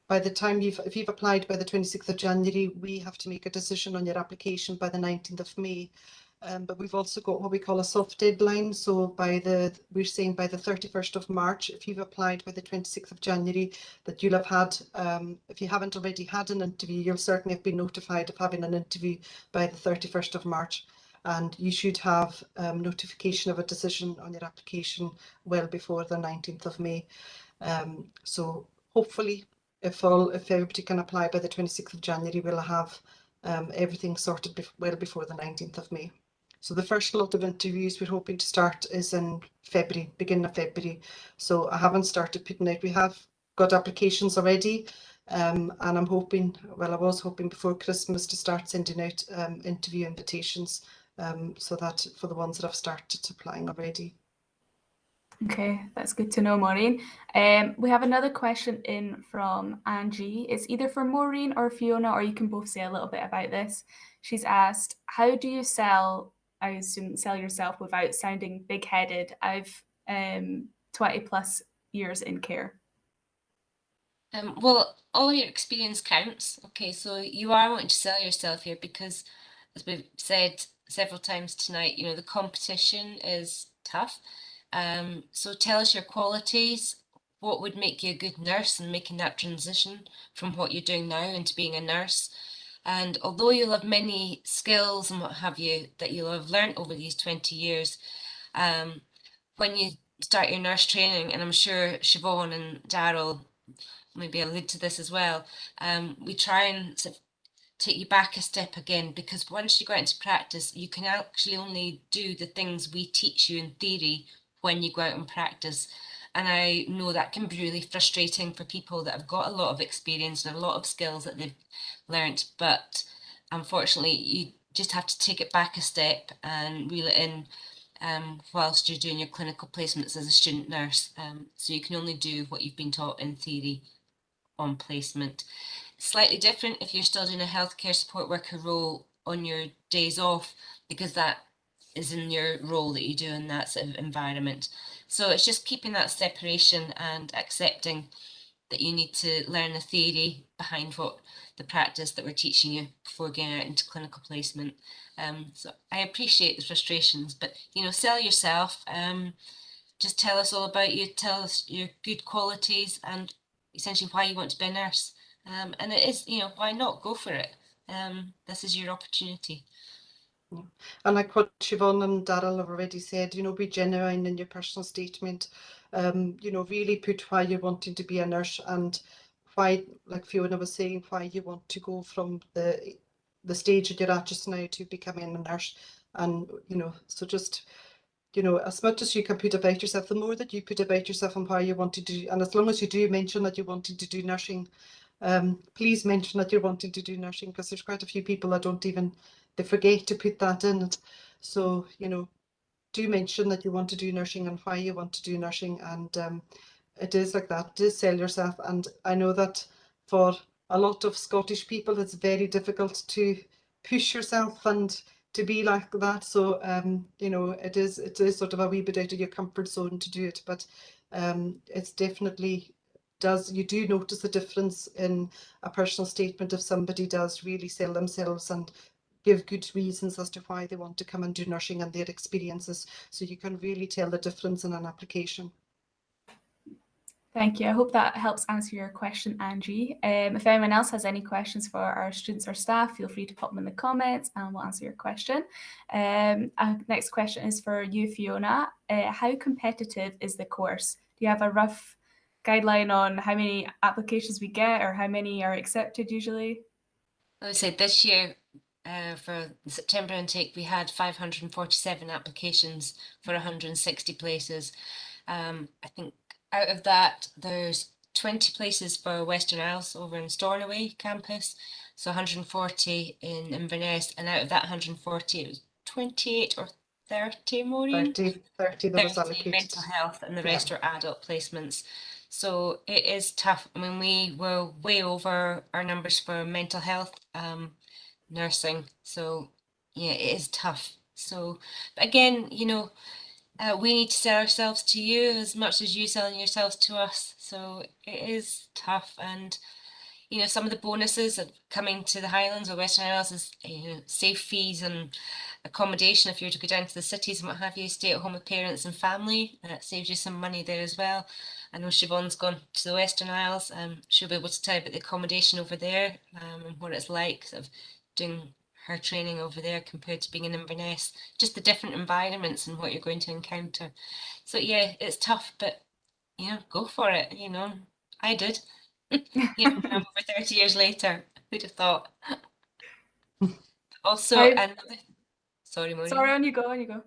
by the time if you've applied by the 26th of January, we have to make a decision on your application by the 19th of May. But we've also got what we call a soft deadline. So we're saying by the 31st of March, if you've applied by the 26th of January, that you'll have had, if you haven't already had an interview, you'll certainly have been notified of having an interview by the 31st of March. And you should have notification of a decision on your application well before the 19th of May. So hopefully, if everybody can apply by the 26th of January, we'll have everything sorted well before the 19th of May. So the first lot of interviews we're hoping to start is in February, beginning of February. So I haven't started putting out, we have got applications already, and I'm hoping, well, I was hoping before Christmas to start sending out interview invitations, so that for the ones that have started applying already. Okay, that's good to know, Maureen. We have another question in from Angie. It's either for Maureen or Fiona, or you can both say a little bit about this. She's asked, how do you sell yourself without sounding big-headed? I've 20 plus years in care. Well, all your experience counts. Okay, so you are wanting to sell yourself here because, as we've said several times tonight, the competition is tough. So tell us your qualities, what would make you a good nurse, and making that transition from what you're doing now into being a nurse. And although you'll have many skills and what have you that you'll have learned over these 20 years, when you start your nurse training, and I'm sure Siobhan and Daryl maybe allude to this as well, we try and sort of take you back a step again, because once you go out into practice, you can actually only do the things we teach you in theory when you go out and practice. And I know that can be really frustrating for people that have got a lot of experience and a lot of skills that they've learnt, but unfortunately you just have to take it back a step and reel it in whilst you're doing your clinical placements as a student nurse. So you can only do what you've been taught in theory. on placement. Slightly different if you're still doing a healthcare support worker role on your days off, because that is in your role that you do in that sort of environment. So it's just keeping that separation and accepting that you need to learn the theory behind what the practice that we're teaching you before getting out into clinical placement. So I appreciate the frustrations, but sell yourself. Just tell us all about you, tell us your good qualities and essentially why you want to be a nurse. And it is, why not go for it? This is your opportunity. Yeah. And like what Siobhan and Daryl have already said, be genuine in your personal statement. Really put why you're wanting to be a nurse and why, like Fiona was saying, why you want to go from the stage that you're at just now to becoming a nurse. And, so just, as much as you can put about yourself, the more that you put about yourself and why you want to do, and as long as you do mention that you're wanting to do nursing, please mention that you're wanting to do nursing, because there's quite a few people that they forget to put that in. So, do mention that you want to do nursing and why you want to do nursing. And it is like that, just sell yourself. And I know that for a lot of Scottish people, it's very difficult to push yourself and to be like that. So, it is sort of a wee bit out of your comfort zone to do it, but it's definitely you do notice a difference in a personal statement if somebody does really sell themselves and give good reasons as to why they want to come and do nursing and their experiences. So you can really tell the difference in an application. Thank you. I hope that helps answer your question, Angie. If anyone else has any questions for our students or staff, feel free to pop them in the comments and we'll answer your question. Next question is for you, Fiona. How competitive is the course? Do you have a rough guideline on how many applications we get or how many are accepted usually? I would say this year, for the September intake, we had 547 applications for 160 places. I think out of that, there's 20 places for Western Isles over in Stornoway campus, so 140 in Inverness, and out of that 140, it was 28 or 30, Maureen? 30 that was allocated. Mental health, and the rest are adult placements. So it is tough. I mean, we were way over our numbers for mental health nursing. So yeah, it is tough. So but again, we need to sell ourselves to you as much as you selling yourselves to us. So it is tough. And some of the bonuses of coming to the Highlands or Western Isles is safe fees and accommodation if you're to go down to the cities and what have you, stay at home with parents and family. That saves you some money there as well. I know Siobhan's gone to the Western Isles. She'll be able to tell you about the accommodation over there and what it's like sort of doing her training over there compared to being in Inverness. Just the different environments and what you're going to encounter. So yeah, it's tough, but go for it. I did. I'm over 30 years later. Who'd have thought? Also, sorry, Maureen. Sorry, on you go.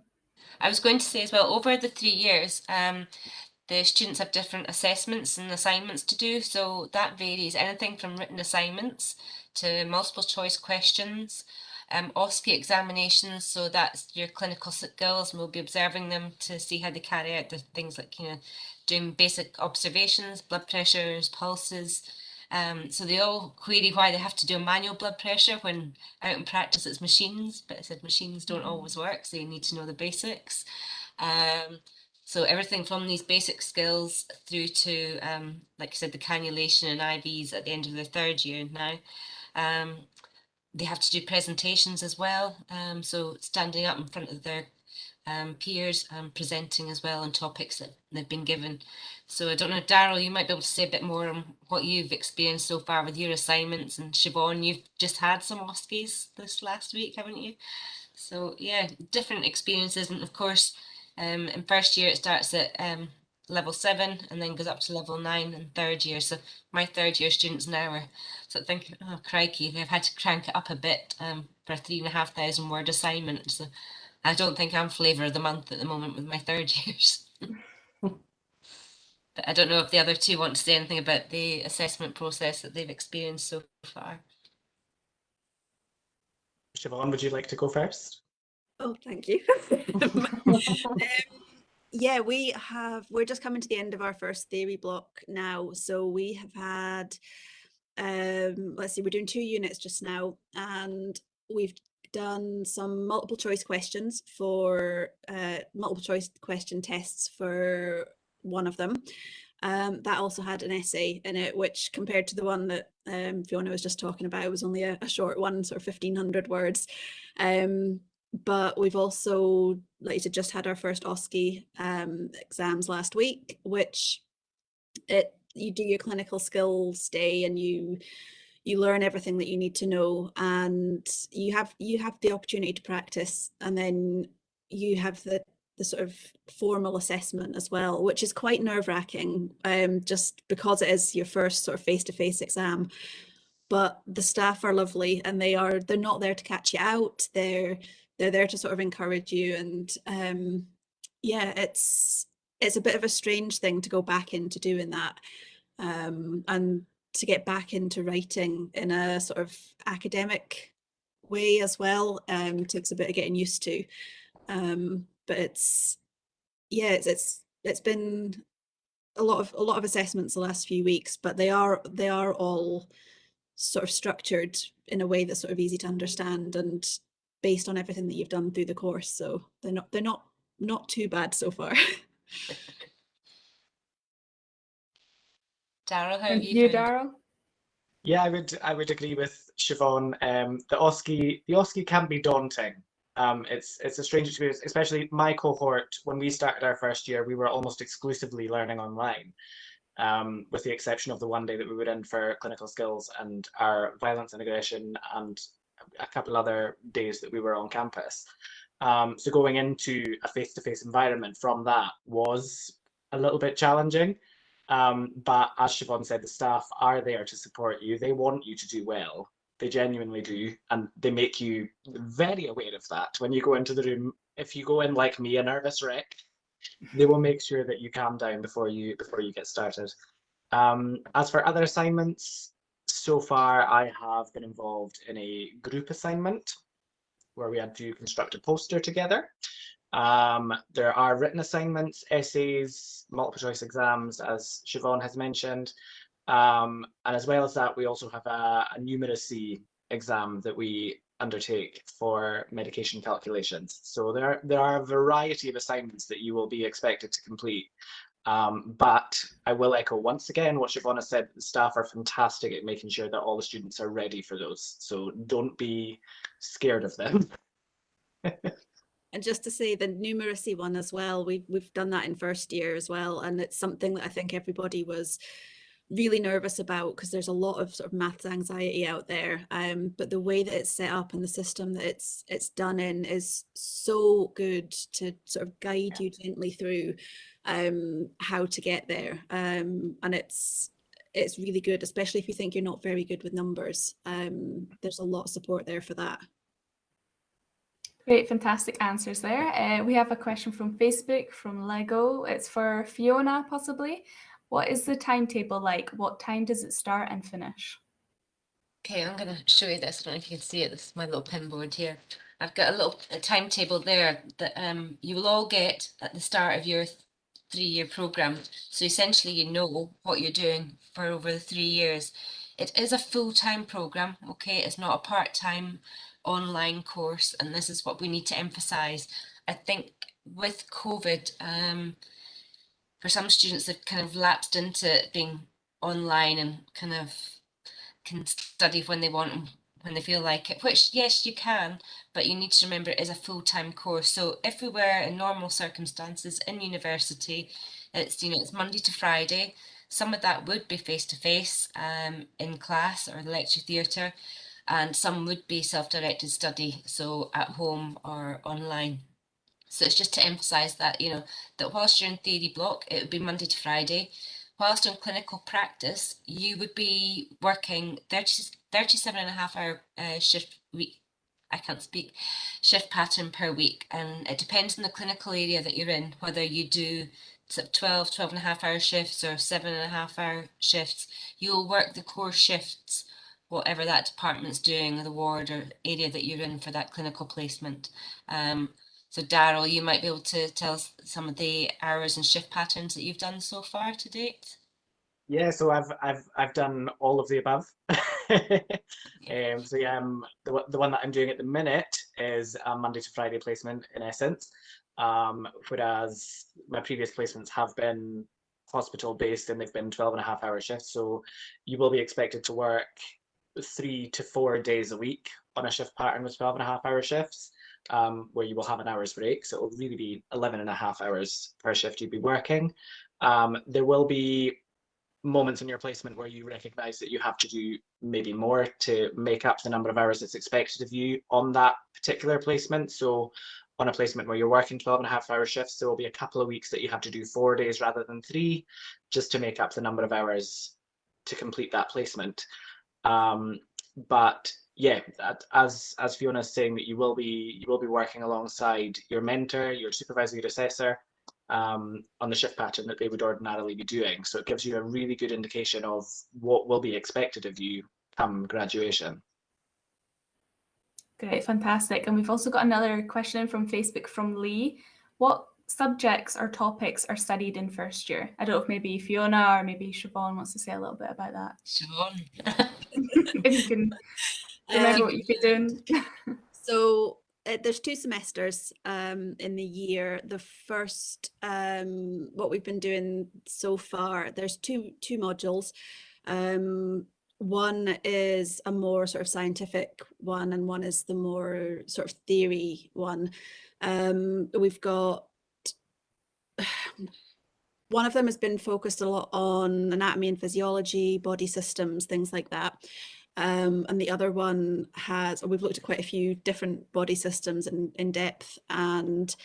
I was going to say as well, over the 3 years, the students have different assessments and assignments to do. So that varies, anything from written assignments to multiple choice questions, OSCE examinations. So that's your clinical skills, and we'll be observing them to see how they carry out the things like, doing basic observations, blood pressures, pulses. So they all query why they have to do a manual blood pressure when out in practice it's machines, but I said machines don't always work, so you need to know the basics. So everything from these basic skills through to, like I said, the cannulation and IVs at the end of their 3rd year now. They have to do presentations as well. So standing up in front of their peers and presenting as well on topics that they've been given. So I don't know, Daryl, you might be able to say a bit more on what you've experienced so far with your assignments, and Siobhan, you've just had some OSCEs this last week, haven't you? So yeah, different experiences, and of course, in 1st year it starts at level 7 and then goes up to level 9 in 3rd year. So my 3rd year students now are sort of thinking, oh crikey, they've had to crank it up a bit for a 3,500 word assignment. So I don't think I'm flavour of the month at the moment with my 3rd years. But I don't know if the other two want to say anything about the assessment process that they've experienced so far. Siobhan, would you like to go first? Oh, thank you. Yeah, we're just coming to the end of our first theory block now. So we have had, let's see, we're doing 2 units just now, and we've done some multiple choice questions for multiple choice question tests for one of them. That also had an essay in it, which compared to the one that Fiona was just talking about, was only a short one, sort of 1,500 words. But we've also, like you said, just had our first OSCE exams last week, which you do your clinical skills day and you learn everything that you need to know, and you have the opportunity to practice, and then you have the sort of formal assessment as well, which is quite nerve-wracking, just because it is your first sort of face-to-face exam. But the staff are lovely, and they're not there to catch you out. They're there to sort of encourage you, and yeah, it's a bit of a strange thing to go back into doing that, and to get back into writing in a sort of academic way as well. Takes a bit of getting used to, but it's been a lot of assessments the last few weeks, but they are all sort of structured in a way that's sort of easy to understand and based on everything that you've done through the course. So they're not too bad so far. Daryl, how have And you you, found? Daryl? Yeah, I would agree with Siobhan. The OSCE can be daunting. It's a strange experience, especially my cohort. When we started our first year, we were almost exclusively learning online, with the exception of the one day that we were in for clinical skills and our violence and aggression, and a couple other days that we were on campus. So going into a face-to-face environment from that was a little bit challenging. But as Siobhan said, the staff are there to support you. They want you to do well. They genuinely do. And they make you very aware of that when you go into the room. If you go in like me, a nervous wreck, they will make sure that you calm down before you get started. As for other assignments, so far I have been involved in a group assignment where we had to construct a poster together. There are written assignments, essays, multiple choice exams, as Siobhan has mentioned. And as well as that, we also have a numeracy exam that we undertake for medication calculations. So there are a variety of assignments that you will be expected to complete. But I will echo once again what Siobhan has said. The staff are fantastic at making sure that all the students are ready for those. So don't be scared of them. And just to say, the numeracy one as well, we've done that in first year as well, and it's something that I think everybody was really nervous about, because there's a lot of sort of maths anxiety out there, but the way that it's set up and the system that it's done in is so good to sort of guide you gently through how to get there, and it's really good, especially if you think you're not very good with numbers. There's a lot of support there for that. Great, fantastic answers there. We have a question from Facebook from Lego. It's for Fiona, possibly. What is the timetable like? What time does it start and finish? Okay, I'm going to show you this. I don't know if you can see it. This is my little pin board here. I've got a timetable there that you will all get at the start of your 3-year program. So essentially, you know what you're doing for over the 3 years. It is a full-time program, okay? It's not a part-time online course, and this is what we need to emphasize. I think with COVID, for some students, they've kind of lapsed into being online and kind of can study when they want and when they feel like it, which yes you can, but you need to remember it is a full-time course. So if we were in normal circumstances in university, it's Monday to Friday. Some of that would be face-to-face in class or the lecture theatre, and some would be self-directed study, so at home or online. So it's just to emphasise that, that whilst you're in theory block, it would be Monday to Friday. Whilst in clinical practice, you would be working 37.5 hour shift week. I can't speak, shift pattern per week. And it depends on the clinical area that you're in, whether you do 12.5 hour shifts or 7.5 hour shifts. You'll work the core shifts, whatever that department's doing, or the ward or area that you're in for that clinical placement. So Daryl, you might be able to tell us some of the hours and shift patterns that you've done so far to date. Yeah, so I've done all of the above. So yeah, the one that I'm doing at the minute is a Monday to Friday placement in essence, whereas my previous placements have been hospital based and they've been 12.5 hour shifts. So you will be expected to work 3 to 4 days a week on a shift pattern with 12.5 hour shifts, where you will have an hour's break. So it will really be 11.5 hours per shift you'd be working. There will be moments in your placement where you recognize that you have to do maybe more to make up the number of hours that's expected of you on that particular placement. So on a placement where you're working 12.5 hour shifts, there will be a couple of weeks that you have to do 4 days rather than 3, just to make up the number of hours to complete that placement. But yeah, as Fiona's saying, that you will be working alongside your mentor, your supervisor, your assessor, on the shift pattern that they would ordinarily be doing. So it gives you a really good indication of what will be expected of you come graduation. Great, fantastic. And we've also got another question from Facebook from Lee. What subjects or topics are studied in first year? I don't know if maybe Fiona or maybe Siobhan wants to say a little bit about that. Siobhan. If you can remember what you've been doing. So there's 2 semesters in the year. The first, what we've been doing so far, there's two modules. One is a more sort of scientific one, and one is the more sort of theory one. We've got one of them has been focused a lot on anatomy and physiology, body systems, things like that. And the other one we've looked at quite a few different body systems in depth, and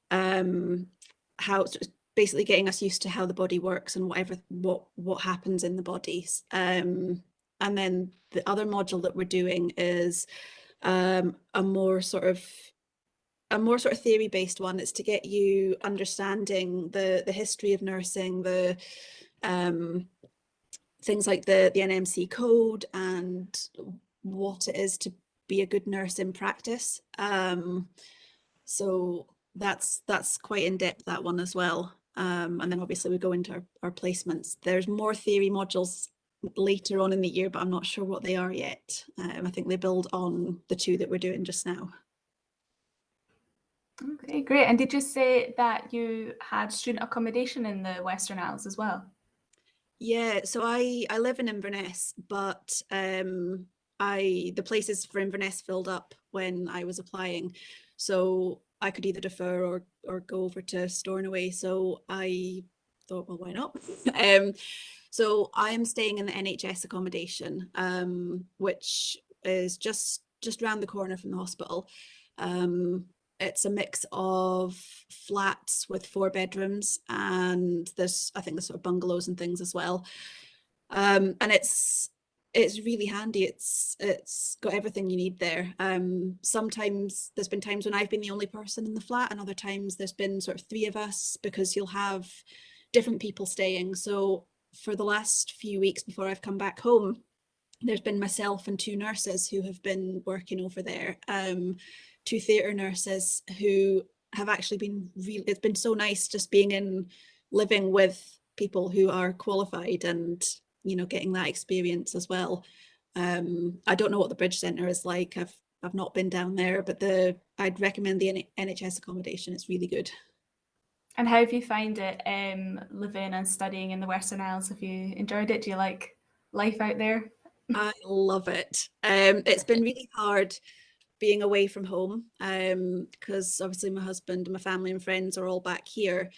how it's basically getting us used to how the body works and what happens in the bodies. And then the other module that we're doing is a more sort of theory-based one. It's to get you understanding the history of nursing, the things like the NMC code and what it is to be a good nurse in practice. So that's quite in depth, that one as well. And then obviously we go into our placements. There's more theory modules later on in the year, but I'm not sure what they are yet. I think they build on the 2 that we're doing just now. Okay, great. And did you say that you had student accommodation in the Western Isles as well? Yeah, so I live in Inverness, but the places for Inverness filled up when I was applying, so I could either defer or go over to Stornoway. So I thought, well, why not? So I am staying in the NHS accommodation, which is just around the corner from the hospital. It's a mix of flats with 4 bedrooms, and I think there's sort of bungalows and things as well. And it's really handy. It's got everything you need there. Sometimes there's been times when I've been the only person in the flat, and other times there's been sort of 3 of us, because you'll have different people staying. So for the last few weeks before I've come back home, there's been myself and 2 nurses who have been working over there. 2 theatre nurses who have actually been it's been so nice just living with people who are qualified and, you know, getting that experience as well. I don't know what the Bridge Centre is like. I've not been down there, but I'd recommend the NHS accommodation. It's really good. And how have you found it living and studying in the Western Isles? Have you enjoyed it? Do you like life out there? I love it. It's been really hard being away from home, because obviously my husband and my family and friends are all back here.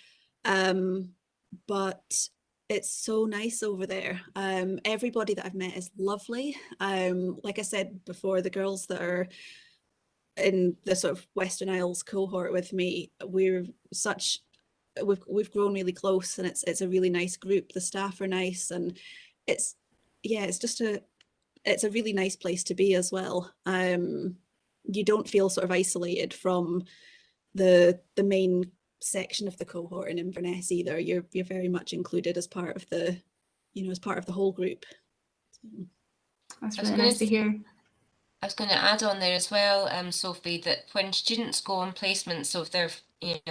But it's so nice over there. Everybody that I've met is lovely. Like I said before, the girls that are in the sort of Western Isles cohort with me, we've grown really close, and it's a really nice group. The staff are nice, and it's a really nice place to be as well. You don't feel sort of isolated from the main section of the cohort in Inverness either. You're very much included as part of the whole group. That's really nice to hear. I was going to add on there as well, Sophie, that when students go on placement, so if they're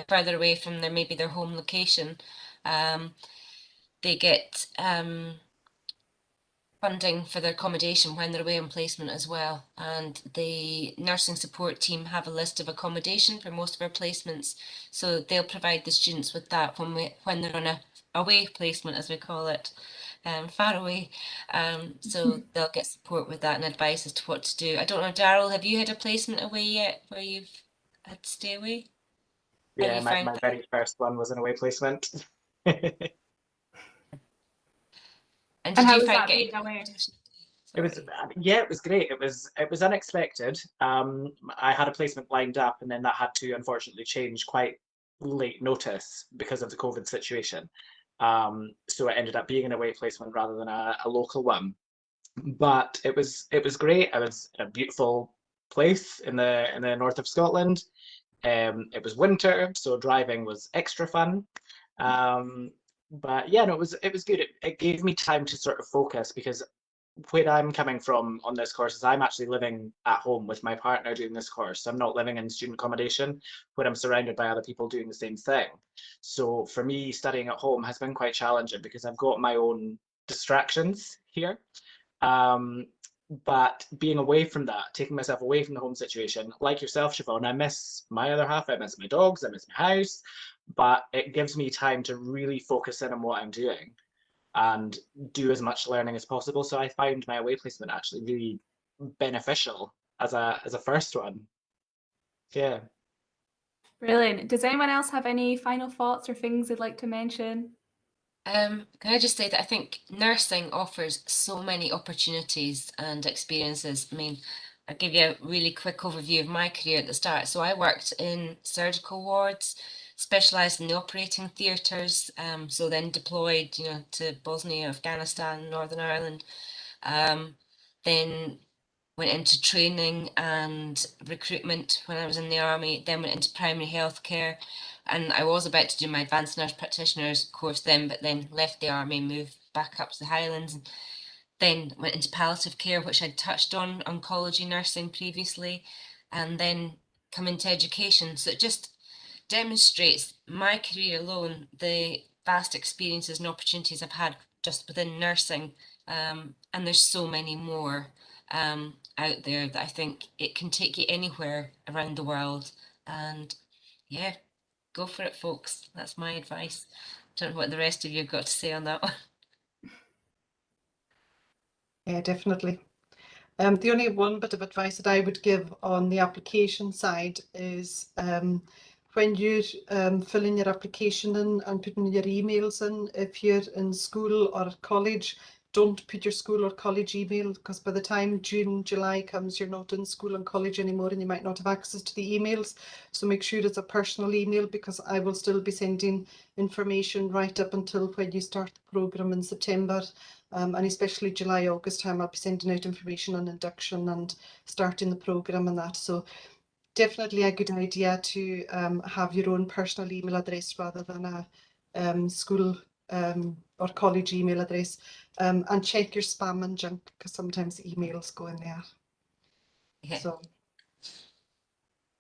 further away from maybe their home location, they get funding for their accommodation when they're away on placement as well. And the nursing support team have a list of accommodation for most of our placements, so they'll provide the students with that when they're on a away placement, as we call it. Far away, so they'll get support with that and advice as to what to do. I don't know, Daryl, have you had a placement away yet where you've had to stay away? How Yeah, you my found that? very first one was an away placement. And And did how you was find that getting being away? It was, Sorry. yeah, it was great. It was unexpected. I had a placement lined up, and then that had to unfortunately change quite late notice because of the COVID situation. So it ended up being an away placement rather than a local one. But it was great. I was in a beautiful place in the north of Scotland. It was winter, so driving was extra fun. But yeah, no, it was good. It gave me time to sort of focus because where I'm coming from on this course is I'm actually living at home with my partner doing this course. I'm not living in student accommodation where I'm surrounded by other people doing the same thing. So for me, studying at home has been quite challenging because I've got my own distractions here. Um, but being away from that, taking myself away from the home situation, like yourself, Siobhan, I miss my other half, I miss my dogs, I miss my house, but it gives me time to really focus in on what I'm doing and do as much learning as possible. So I found my away placement actually really beneficial as a first one. Yeah. Brilliant. Does anyone else have any final thoughts or things they'd like to mention? Can I just say that I think nursing offers so many opportunities and experiences. I mean, I'll give you a really quick overview of my career at the start. So I worked in surgical wards, specialised in the operating theatres, so then deployed, to Bosnia, Afghanistan, Northern Ireland. Then went into training and recruitment when I was in the army, then went into primary health care. And I was about to do my advanced nurse practitioner's course then, but then left the army, moved back up to the Highlands, and then went into palliative care, which I'd touched on, oncology nursing previously, and then come into education. So it just demonstrates my career alone, the vast experiences and opportunities I've had just within nursing. And there's so many more out there that I think it can take you anywhere around the world. And yeah, go for it, folks. That's my advice. Don't know what the rest of you have got to say on that one. Yeah, definitely. The only one bit of advice that I would give on the application side is when you're filling your application in and putting your emails in, if you're in school or college, don't put your school or college email, because by the time June, July comes, you're not in school and college anymore and you might not have access to the emails. So make sure it's a personal email, because I will still be sending information right up until when you start the programme in September. And especially July, August time, I'll be sending out information on induction and starting the programme and that. So definitely a good idea to have your own personal email address rather than a school or college email address, and check your spam and junk, because sometimes emails go in there. Yeah. So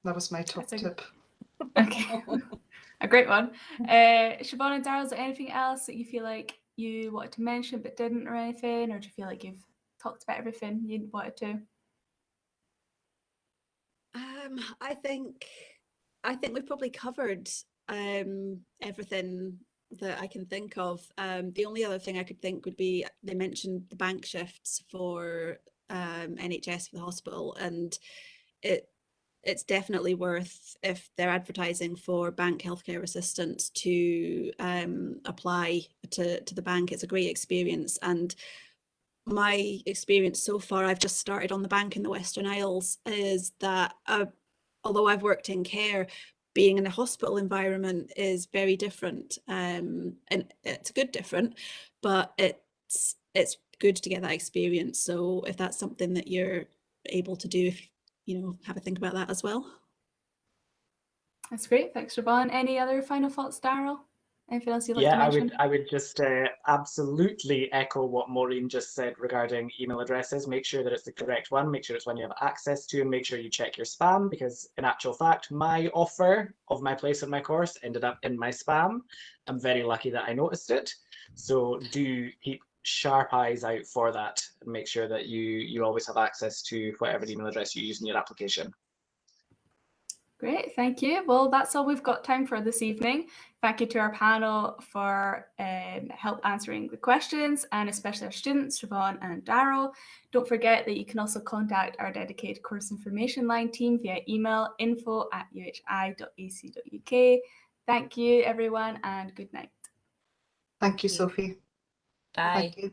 that was my top That's tip. Okay. A great one. Siobhan and Daryl, is there anything else that you feel like you wanted to mention but didn't, or anything, or do you feel like you've talked about everything you wanted to? I think we've probably covered everything that I can think of. The only other thing I could think would be, they mentioned the bank shifts for NHS for the hospital, and it's definitely worth, if they're advertising for bank healthcare assistants, to apply to the bank. It's a great experience, and my experience so far, I've just started on the bank in the Western Isles, is that although I've worked in care, being in a hospital environment is very different, and it's good different, but it's good to get that experience. So if that's something that you're able to do, if have a think about that as well. That's great. Thanks, Siobhan. Any other final thoughts, Daryl? Anything else you'd like Yeah, to mention? I would just absolutely echo what Maureen just said regarding email addresses. Make sure that it's the correct one, make sure it's one you have access to, and make sure you check your spam, because in actual fact, my offer of my place in my course ended up in my spam. I'm very lucky that I noticed it. So do keep sharp eyes out for that and make sure that you always have access to whatever email address you use in your application. Great, thank you. Well, that's all we've got time for this evening. Thank you to our panel for help answering the questions, and especially our students, Siobhan and Daryl. Don't forget that you can also contact our dedicated course information line team via email info@uhi.ac.uk. Thank you, everyone, and good night. Thank you, Sophie. Bye. Thank you.